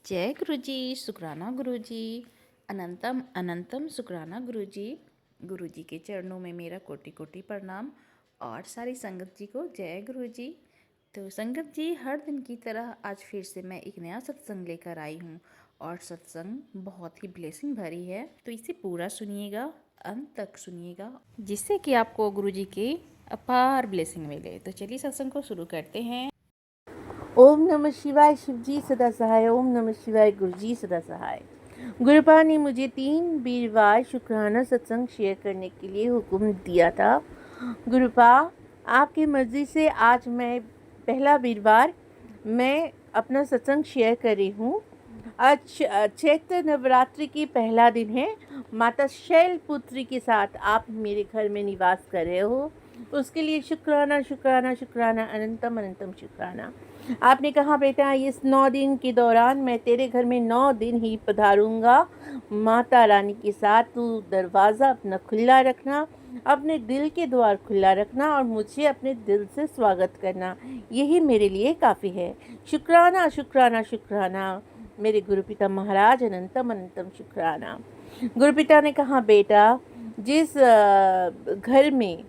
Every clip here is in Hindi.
जय गुरु जी, शुक्राना गुरु जी। अनंतम अनंतम शुक्राना गुरु जी के चरणों में मेरा कोटि कोटि प्रणाम। और सारी संगत जी को जय गुरु जी। तो संगत जी, हर दिन की तरह आज फिर से मैं एक नया सत्संग लेकर आई हूँ। और सत्संग बहुत ही ब्लेसिंग भरी है, तो इसे पूरा सुनिएगा, अंत तक सुनिएगा, जिससे कि आपको गुरु जी के अपार ब्लेसिंग मिले। तो चलिए सत्संग को शुरू करते हैं। ओम नमः शिवाय। शिवजी सदा सहाय। ओम नमः शिवाय। गुरुजी सदा सहाय। गुरुपा ने मुझे 3 वीरवार शुक्राना सत्संग शेयर करने के लिए हुक्म दिया था। गुरुपा, आपकी मर्जी से आज मैं पहला वीरवार मैं अपना सत्संग शेयर कर रही हूँ। आज चैत्र नवरात्रि की पहला दिन है। माता शैलपुत्री के साथ आप मेरे घर में निवास कर रहे हो, उसके लिए शुक्राना शुक्राना शुक्राना, अनंतम अनंतम शुक्राना। आपने कहा बेटा इस 9 दिन के दौरान मैं तेरे घर में 9 दिन ही पधारूंगा। माता रानी के साथ तू दरवाज़ा अपना खुला रखना, अपने दिल के द्वार खुला रखना और मुझे अपने दिल से स्वागत करना, यही मेरे लिए काफ़ी है। शुक्राना शुक्राना शुक्राना मेरे गुरुपिता महाराज, अनंतम अनंतम शुक्राना। गुरुपिता ने कहा बेटा, जिस घर में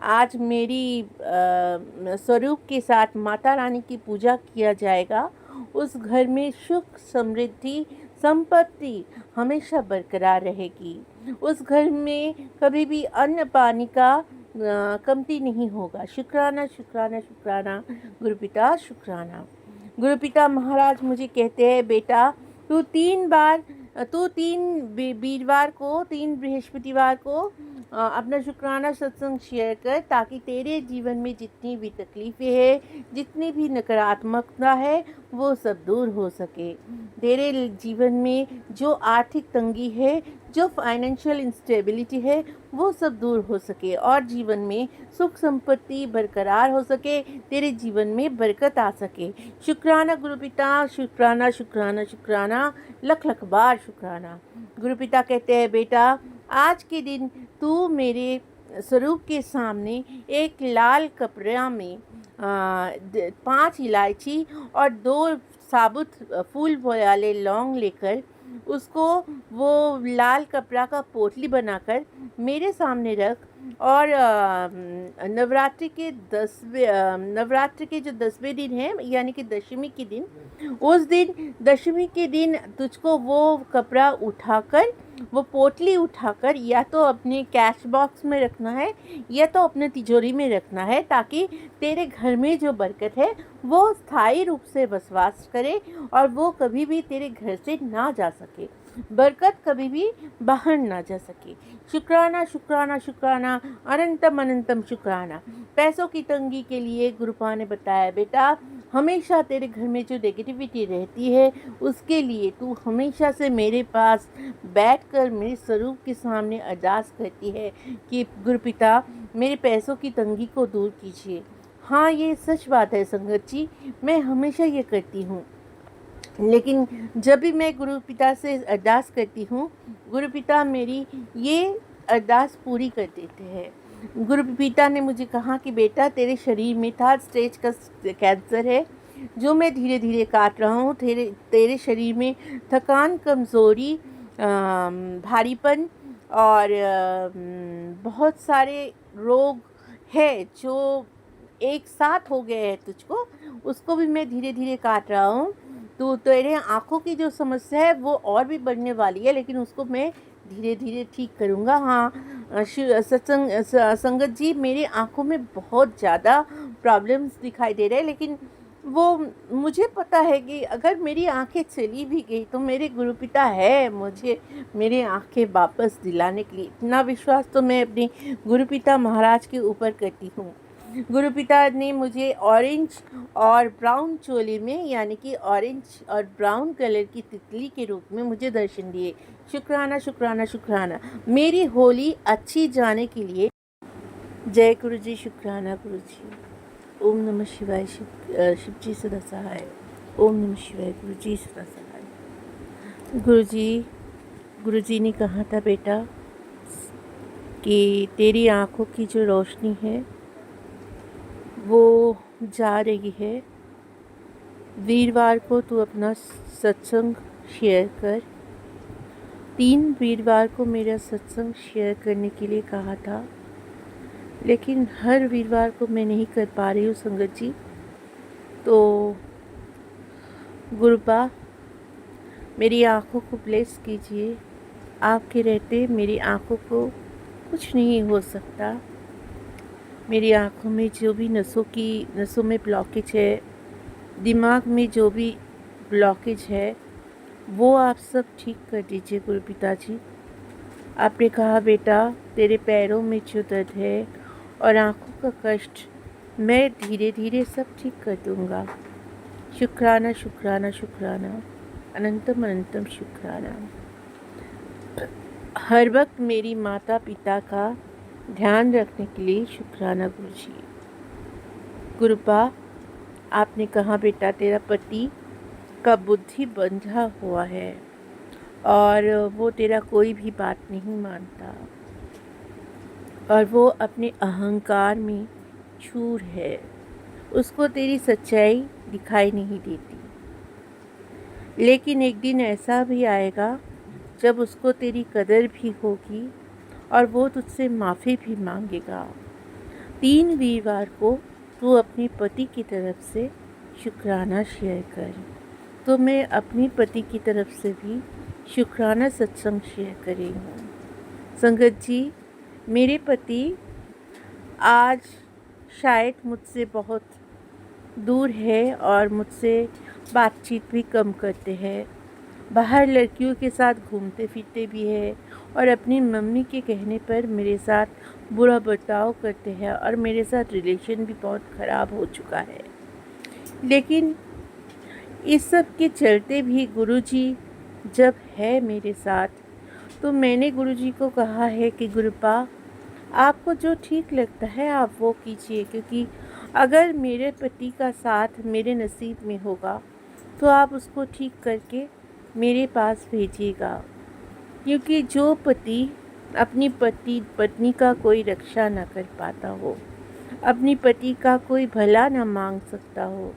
आज मेरी स्वरूप के साथ माता रानी की पूजा किया जाएगा, उस घर में सुख समृद्धि संपत्ति हमेशा बरकरार रहेगी। उस घर में कभी भी अन्न पानी का कमती नहीं होगा। शुक्राना शुक्राना शुक्राना गुरुपिता, शुक्राना। गुरुपिता महाराज मुझे कहते हैं बेटा, तू 3 वीरवार को, 3 बृहस्पतिवार को अपना शुक्राना सत्संग शेयर कर, ताकि तेरे जीवन में जितनी भी तकलीफ़ें हैं, जितनी भी नकारात्मकता है, वो सब दूर हो सके। तेरे जीवन में जो आर्थिक तंगी है, जो फाइनेंशियल इंस्टेबिलिटी है, वो सब दूर हो सके और जीवन में सुख संपत्ति बरकरार हो सके, तेरे जीवन में बरकत आ सके। शुक्राना गुरुपिता, शुक्राना शुक्राना शुक्राना, लख लख बार शुक्राना। गुरुपिता कहते हैं बेटा, आज के दिन तू मेरे स्वरूप के सामने एक लाल कपड़ा में 5 इलायची और 2 साबुत फूल वाले लौंग लेकर, उसको वो लाल कपड़ा का पोटली बनाकर मेरे सामने रख। और नवरात्रि के जो 10वें दिन है, यानी कि दशमी के दिन, उस दिन दशमी के दिन तुझको वो कपड़ा उठाकर, वो पोटली उठाकर या तो अपने कैश बॉक्स में रखना है या तो अपने तिजोरी में रखना है, ताकि तेरे घर में जो बरकत है वो स्थायी रूप से बसवास करे और वो कभी भी तेरे घर से ना जा सके, बरकत कभी भी बाहर ना जा सके। शुक्राना शुक्राना शुक्राना, अनंतम अनंतम शुक्राना। पैसों की तंगी के लिए गुरुपा ने बताया बेटा, हमेशा तेरे घर में जो नेगेटिविटी रहती है, उसके लिए तू हमेशा से मेरे पास बैठकर मेरे स्वरूप के सामने अरदास करती है कि गुरुपिता मेरे पैसों की तंगी को दूर कीजिए। हाँ, ये सच बात है संगत जी, मैं हमेशा ये करती हूँ। लेकिन जब भी मैं गुरुपिता से अरदास करती हूँ, गुरुपिता मेरी ये अरदास पूरी कर देते हैं। गुरुपिता ने मुझे कहा कि बेटा तेरे शरीर में था स्टेज का कैंसर है, जो मैं धीरे धीरे काट रहा हूँ। तेरे शरीर में थकान, कमज़ोरी, भारीपन और बहुत सारे रोग है जो एक साथ हो गए हैं तुझको, उसको भी मैं धीरे धीरे काट रहा हूँ। तो तेरे आँखों की जो समस्या है वो और भी बढ़ने वाली है, लेकिन उसको मैं धीरे धीरे ठीक करूँगा। हाँ संगत जी, मेरी आँखों में बहुत ज़्यादा प्रॉब्लम्स दिखाई दे रहे हैं, लेकिन वो मुझे पता है कि अगर मेरी आँखें चली भी गई तो मेरे गुरुपिता है मुझे मेरी आँखें वापस दिलाने के लिए। इतना विश्वास तो मैं अपने गुरुपिता महाराज के ऊपर करती हूँ। गुरुपिता ने मुझे ऑरेंज और ब्राउन चोली में, यानी कि ऑरेंज और ब्राउन कलर की तितली के रूप में मुझे दर्शन दिए। शुक्राना शुक्राना शुक्राना मेरी होली अच्छी जाने के लिए। जय गुरु जी, शुक्राना गुरु जी। ओम नमः शिवाय। शिवजी सदा सहाय। ओम नमः शिवाय। गुरु जी सदा सहाय। गुरु जी ने कहा था बेटा कि तेरी आँखों की जो रोशनी है वो जा रही है, वीरवार को तू अपना सत्संग शेयर कर। 3 वीरवार को मेरा सत्संग शेयर करने के लिए कहा था, लेकिन हर वीरवार को मैं नहीं कर पा रही हूँ संगत जी। तो गुरुपा मेरी आँखों को ब्लेस कीजिए। आपके रहते मेरी आँखों को कुछ नहीं हो सकता। मेरी आँखों में जो भी नसों में ब्लॉकेज है, दिमाग में जो भी ब्लॉकेज है, वो आप सब ठीक कर दीजिए गुरु पिताजी। आपने कहा बेटा तेरे पैरों में जो दर्द है और आँखों का कष्ट मैं धीरे धीरे सब ठीक कर दूँगा। शुक्राना शुक्राना शुक्राना, अनंतम अनंतम शुक्राना। हर वक्त मेरी माता पिता का ध्यान रखने के लिए शुक्राना गुरुजी। गुरुपा आपने कहा बेटा तेरा पति का बुद्धि बंधा हुआ है और वो तेरा कोई भी बात नहीं मानता और वो अपने अहंकार में चूर है। उसको तेरी सच्चाई दिखाई नहीं देती, लेकिन एक दिन ऐसा भी आएगा जब उसको तेरी कदर भी होगी और वो तुझसे माफ़ी भी मांगेगा। 3 वीरवार को तू अपने पति की तरफ से शुक्राना शेयर कर। तो मैं अपनी पति की तरफ से भी शुक्राना सत्संग शेयर कर रही हूँ। संगत जी, मेरे पति आज शायद मुझसे बहुत दूर है और मुझसे बातचीत भी कम करते हैं। बाहर लड़कियों के साथ घूमते फिरते भी है और अपनी मम्मी के कहने पर मेरे साथ बुरा बर्ताव करते हैं और मेरे साथ रिलेशन भी बहुत ख़राब हो चुका है। लेकिन इस सब के चलते भी गुरुजी जब है मेरे साथ, तो मैंने गुरुजी को कहा है कि गुरुपा आपको जो ठीक लगता है आप वो कीजिए, क्योंकि अगर मेरे पति का साथ मेरे नसीब में होगा तो आप उसको ठीक करके मेरे पास भेजिएगा। क्योंकि जो पति अपनी पत्नी का कोई रक्षा ना कर पाता हो, अपनी पति का कोई भला ना मांग सकता हो,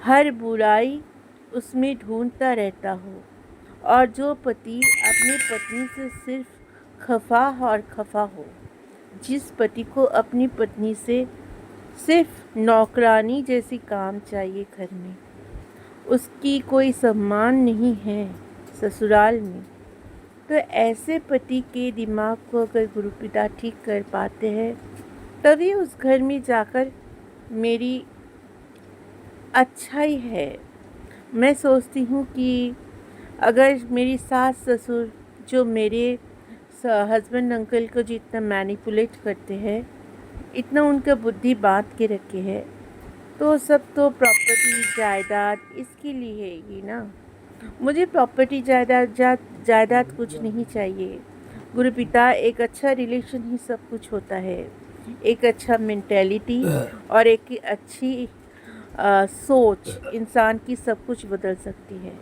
हर बुराई उसमें ढूंढता रहता हो, और जो पति अपनी पत्नी से सिर्फ खफा हो, जिस पति को अपनी पत्नी से सिर्फ नौकरानी जैसी काम चाहिए घर में, उसकी कोई सम्मान नहीं है ससुराल में, तो ऐसे पति के दिमाग को अगर गुरु पिता ठीक कर पाते हैं तभी उस घर में जाकर मेरी अच्छाई है। मैं सोचती हूँ कि अगर मेरी सास ससुर जो मेरे हस्बैंड अंकल को जितना मैनिपुलेट करते हैं, इतना उनका बुद्धि बांध के रखे है, तो सब तो प्रॉपर्टी जायदाद इसके लिए है ही ना। मुझे प्रॉपर्टी जायदाद कुछ नहीं चाहिए गुरु पिता। एक अच्छा रिलेशन ही सब कुछ होता है, एक अच्छा मेंटेलिटी और एक अच्छी सोच इंसान की सब कुछ बदल सकती है।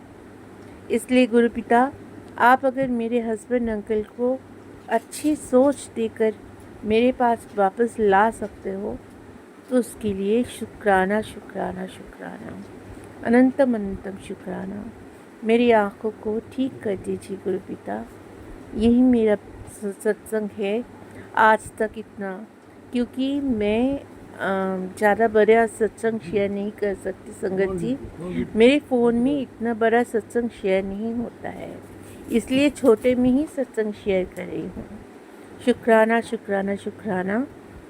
इसलिए गुरु पिता आप अगर मेरे हस्बैंड अंकल को अच्छी सोच देकर मेरे पास वापस ला सकते हो तो उसके लिए शुक्राना शुक्राना शुक्राना, अनंतम अनंतम शुक्राना। मेरी आँखों को ठीक कर दीजिए गुरु पिता। यही मेरा सत्संग है आज तक इतना, क्योंकि मैं ज़्यादा बड़ा सत्संग शेयर नहीं कर सकती संगत जी। मेरे फ़ोन में इतना बड़ा सत्संग शेयर नहीं होता है, इसलिए छोटे में ही सत्संग शेयर कर रही हूँ। शुक्राना शुक्राना शुक्राना,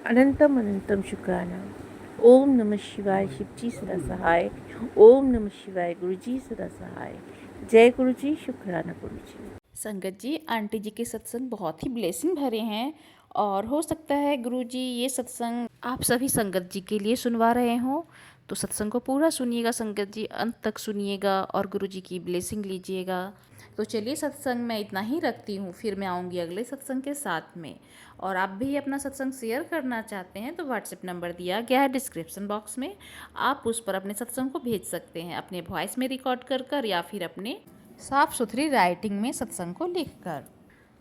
अनंतम अनंतम शुक्राना। ओम नमः शिवाय, शिवजी सदा सहाय। ओम नमः शिवाय, गुरुजी सदा सहाय। जय गुरुजी, शुक्राना गुरुजी। संगत जी, आंटी जी के सत्संग बहुत ही ब्लेसिंग भरे हैं और हो सकता है गुरुजी ये सत्संग आप सभी संगत जी के लिए सुनवा रहे हों, तो सत्संग को पूरा सुनिएगा संगत जी, अंत तक सुनिएगा और गुरुजी की ब्लेसिंग लीजिएगा। तो चलिए सत्संग मैं इतना ही रखती हूँ, फिर मैं आऊँगी अगले सत्संग के साथ में। और आप भी अपना सत्संग शेयर करना चाहते हैं तो व्हाट्सएप नंबर दिया गया है डिस्क्रिप्शन बॉक्स में, आप उस पर अपने सत्संग को भेज सकते हैं, अपने वॉइस में रिकॉर्ड कर या फिर अपने साफ सुथरी राइटिंग में सत्संग को लिखकर।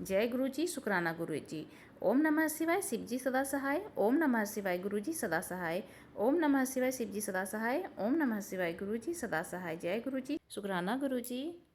जय गुरु जी, शुक्राना गुरु जी। ओम नमः शिवाय, शिव जी सदा सहाय। ओम नमः शिवाय, गुरु जी सदा सहाय। ओम नमः शिवाय, शिव जी सदा सहाय। ओम नमः शिवाय, गुरु जी सदा सहाय। जय गुरु जी। शुक्राना गुरु जी।